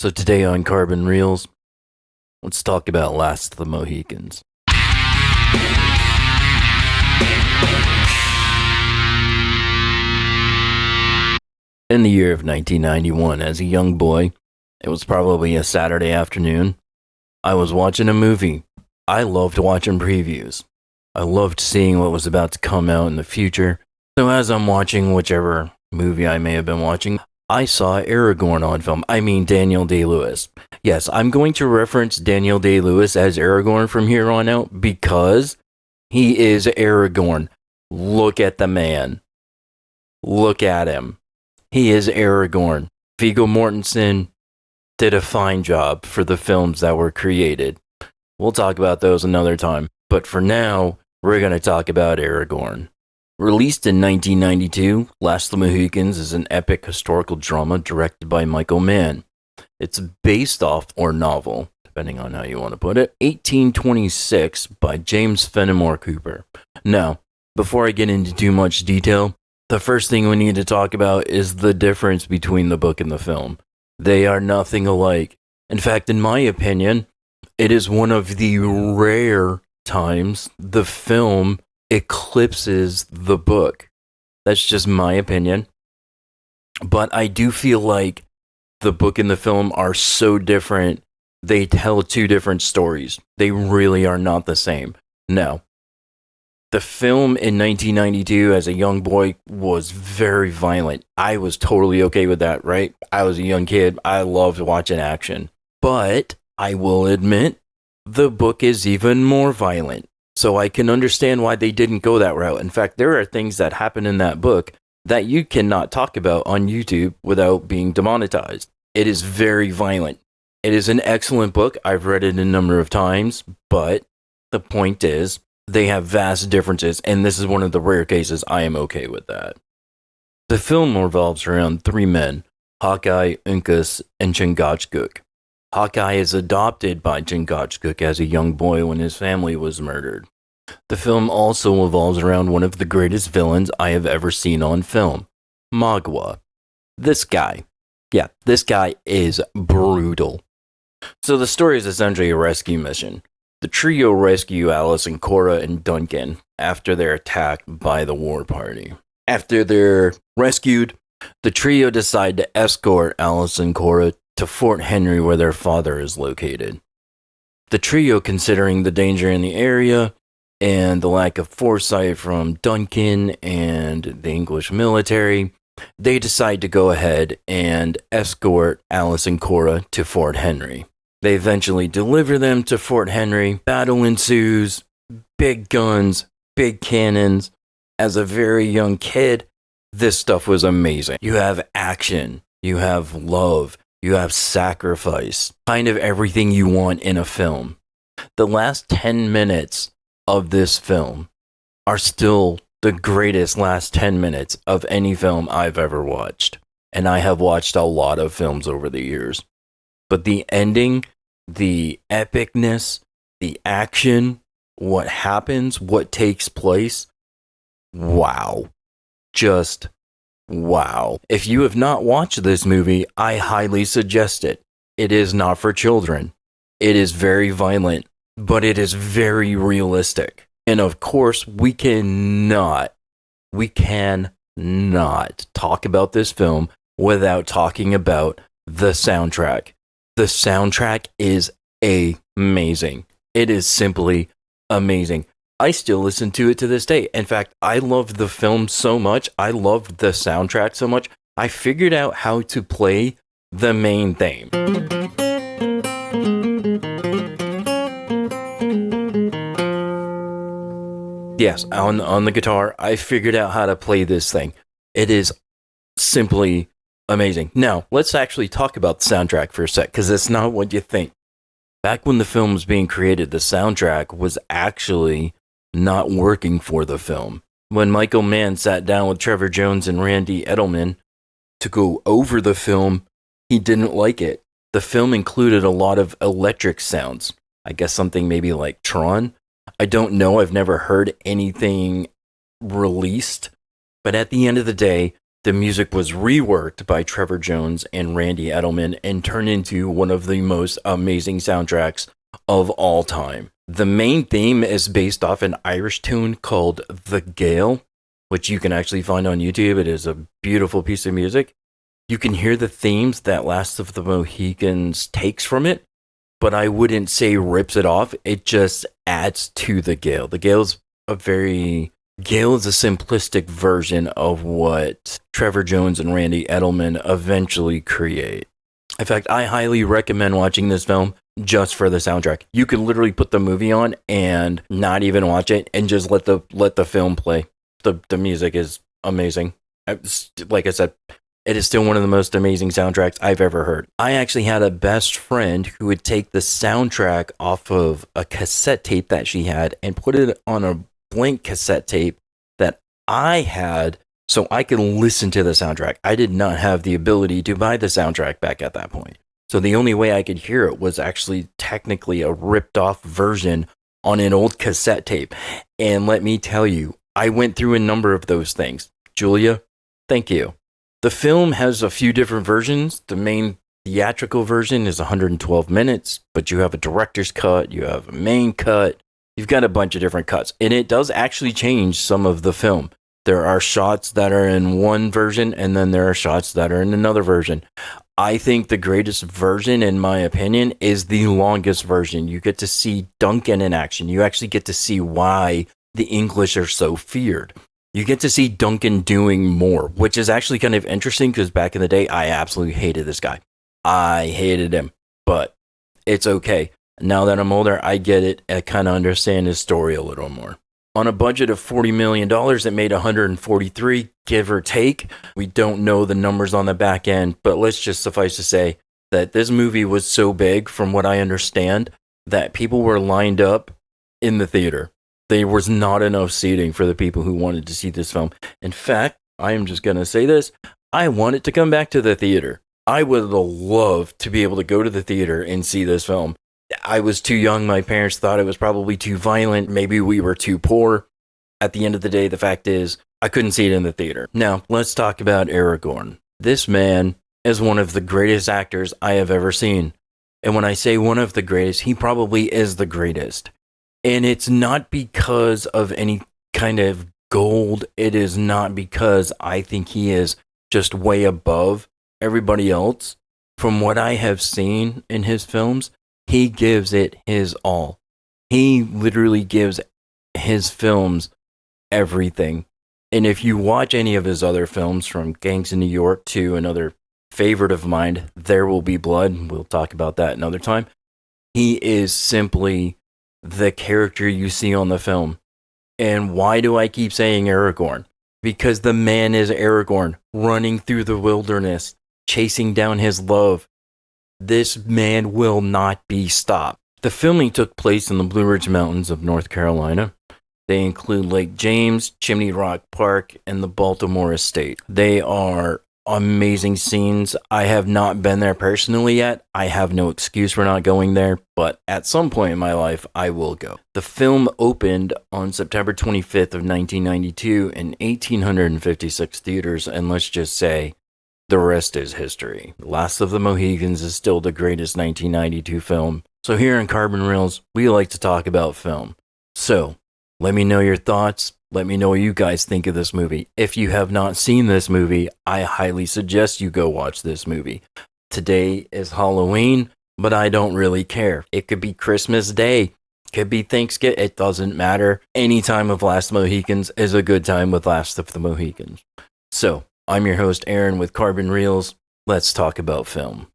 So today on Carbon Reels, let's talk about Last of the Mohicans. In the year of 1991, as a young boy, it was probably a Saturday afternoon, I was watching a movie. I loved watching previews. I loved seeing what was about to come out in the future. So as I'm watching whichever movie I may have been watching, I saw Aragorn on film. I mean Daniel Day-Lewis. Yes, I'm going to reference Daniel Day-Lewis as Aragorn from here on out because he is Aragorn. Look at the man. Look at him. He is Aragorn. Viggo Mortensen did a fine job for the films that were created. We'll talk about those another time. But for now, we're going to talk about Aragorn. Released in 1992, Last of the Mohicans is an epic historical drama directed by Michael Mann. It's based off, or novel, depending on how you want to put it, 1826 by James Fenimore Cooper. Now, before I get into too much detail, the first thing we need to talk about is the difference between the book and the film. They are nothing alike. In fact, in my opinion, it is one of the rare times the film eclipses the book. That's just my opinion. But I do feel like the book and the film are so different. They tell two different stories. They really are not the same. Now, the film in 1992 as a young boy was very violent. I was totally okay with that, right? I was a young kid. I loved watching action. But I will admit, the book is even more violent. So I can understand why they didn't go that route. In fact, there are things that happen in that book that you cannot talk about on YouTube without being demonetized. It is very violent. It is an excellent book. I've read it a number of times, but the point is, they have vast differences, and this is one of the rare cases I am okay with that. The film revolves around three men, Hawkeye, Uncas, and Chingachgook. Hawkeye is adopted by Chingachgook as a young boy when his family was murdered. The film also revolves around one of the greatest villains I have ever seen on film, Magua. This guy is brutal. So the story is essentially a rescue mission. The trio rescue Alice and Cora and Duncan after they're attacked by the war party. After they're rescued, the trio decide to escort Alice and Cora to Fort Henry where their father is located. The trio, considering the danger in the area and the lack of foresight from Duncan and the English military, they decide to go ahead and escort Alice and Cora to Fort Henry. They eventually deliver them to Fort Henry. Battle ensues. Big guns, big cannons. As a very young kid, this stuff was amazing. You have action. You have love. You have sacrifice. Kind of everything you want in a film. The last 10 minutes of this film are still the greatest last 10 minutes of any film I've ever watched. And I have watched a lot of films over the years. But the ending, the epicness, the action, what happens, what takes place, wow. Just wow. If you have not watched this movie, I highly suggest it. It is not for children. It is very violent, but it is very realistic. And of course, we cannot talk about this film without talking about the soundtrack. The soundtrack is amazing. It is simply amazing. I still listen to it to this day. In fact, I loved the film so much. I loved the soundtrack so much. I figured out how to play the main theme. Yes, on the guitar, I figured out how to play this thing. It is simply amazing. Now, let's actually talk about the soundtrack for a sec, because it's not what you think. Back when the film was being created, the soundtrack was actually not working for the film. When Michael Mann sat down with Trevor Jones and Randy Edelman to go over the film, he didn't like it. The film included a lot of electric sounds. I guess something maybe like Tron. I don't know. I've never heard anything released. But at the end of the day, The music was reworked by Trevor Jones and Randy Edelman and turned into one of the most amazing soundtracks of all time. The main theme is based off an Irish tune called The Gale, which you can actually find on YouTube. It is a beautiful piece of music. You can hear the themes that Last of the Mohicans takes from it, but I wouldn't say rips it off. It just adds to The Gale. Gale is a simplistic version of what Trevor Jones and Randy Edelman eventually create. In fact, I highly recommend watching this film just for the soundtrack. You can literally put the movie on and not even watch it and just let the film play. The music is amazing. Like I said, it is still one of the most amazing soundtracks I've ever heard. I actually had a best friend who would take the soundtrack off of a cassette tape that she had and put it on a blank cassette tape that I had so I could listen to the soundtrack. I did not have the ability to buy the soundtrack back at that point. So the only way I could hear it was actually technically a ripped off version on an old cassette tape. And let me tell you, I went through a number of those things. Julia, thank you. The film has a few different versions. The main theatrical version is 112 minutes, but you have a director's cut, you have a main cut, you've got a bunch of different cuts. And it does actually change some of the film. There are shots that are in one version, and then there are shots that are in another version. I think the greatest version, in my opinion, is the longest version. You get to see Duncan in action. You actually get to see why the English are so feared. You get to see Duncan doing more, which is actually kind of interesting because back in the day, I absolutely hated this guy. I hated him, but it's okay. Now that I'm older, I get it. I kind of understand his story a little more. On a budget of $40 million, it made 143, give or take. We don't know the numbers on the back end, but let's just suffice to say that this movie was so big, from what I understand, that people were lined up in the theater. There was not enough seating for the people who wanted to see this film. In fact, I am just going to say this. I want it to come back to the theater. I would love to be able to go to the theater and see this film. I was too young. My parents thought it was probably too violent. Maybe we were too poor. At the end of the day, the fact is, I couldn't see it in the theater. Now, let's talk about Aragorn. This man is one of the greatest actors I have ever seen. And when I say one of the greatest, he probably is the greatest. And it's not because of any kind of gold. It is not because I think he is just way above everybody else. From what I have seen in his films, he gives it his all. He literally gives his films everything. And if you watch any of his other films, from Gangs in New York to another favorite of mine, There Will Be Blood, we'll talk about that another time, he is simply the character you see on the film. And why do I keep saying Aragorn? Because the man is Aragorn, running through the wilderness, chasing down his love. This man will not be stopped. The filming took place in the Blue Ridge Mountains of North Carolina. They include Lake James, Chimney Rock Park, and the Baltimore Estate. They are amazing scenes. I have not been there personally yet. I have no excuse for not going there, but at some point in my life, I will go. The film opened on September 25th of 1992 in 1,856 theaters, and let's just say the rest is history. Last of the Mohicans is still the greatest 1992 film. So here in Carbon Reels, we like to talk about film. So let me know your thoughts. Let me know what you guys think of this movie. If you have not seen this movie, I highly suggest you go watch this movie. Today is Halloween, but I don't really care. It could be Christmas Day. It could be Thanksgiving. It doesn't matter. Any time of Last Mohicans is a good time with Last of the Mohicans. So, I'm your host, Aaron, with Carbon Reels. Let's talk about film.